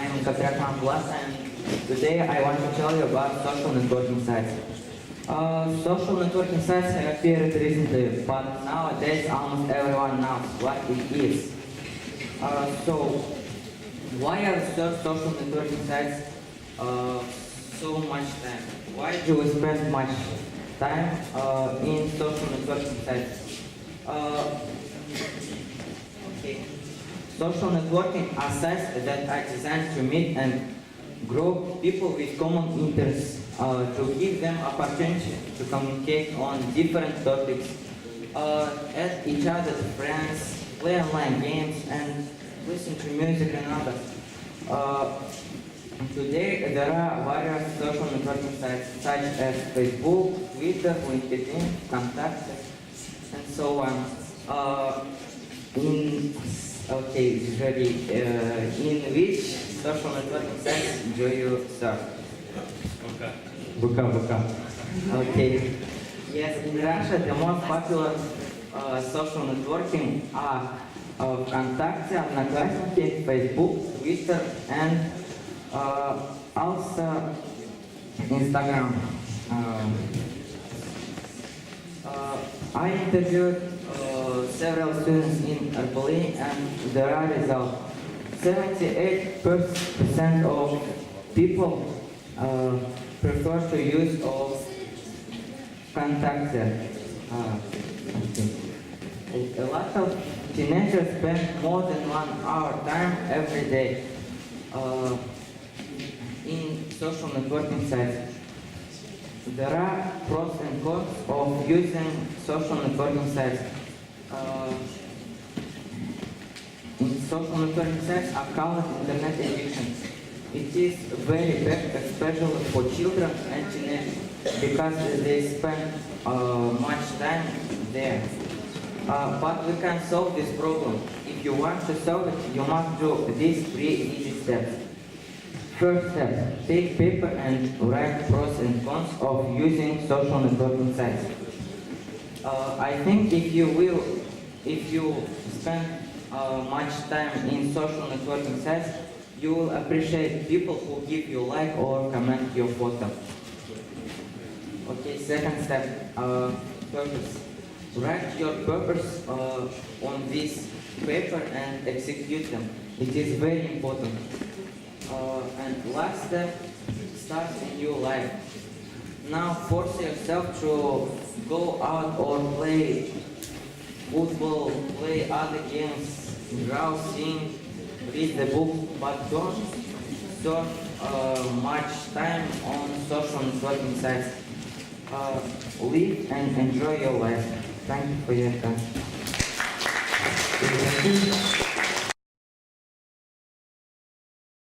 I am Gabdrakhmanov Bulat, and today I want to tell you about social networking sites. Social networking sites have appeared recently, but nowadays almost everyone knows what it is. So, why are social networking sites so much time? Why do we spend much time in social networking sites? Okay. Social networking are sites that are designed to meet and grow people with common interests, to give them opportunity to communicate on different topics, add each other's friends, play online games, and listen to music and others. Today, there are various social networking sites such as Facebook, Twitter, LinkedIn, Contact, and so on. In which social networking sites do you surf? VK. Okay. Yes, in Russia, the most popular social networking are Contact, Одноклассники, Facebook, Twitter, and also Instagram. I interviewed several students in RBL, and there are results. 78% of people prefer to use of Contact. A lot of teenagers spend more than 1 hour time every day in social networking sites. There are pros and cons of using social networking sites. In social networking sites are called internet addiction. It is very bad, especially for children and teenagers, because they spend much time there. But we can solve this problem. If you want to solve it, you must do these 3 easy steps. First step, take paper and write pros and cons of using social networking sites. I think if you spend much time in social networking sites, you will appreciate people who give you like or comment your photo. Okay, second step, purpose. Write your purpose on this paper and execute them. It is very important. And last step, start a new life. Now force yourself to go out or play football, play other games, draw, sing, read the book, but don't spend much time on social networking sites. Live and enjoy your life. Thank you for your time.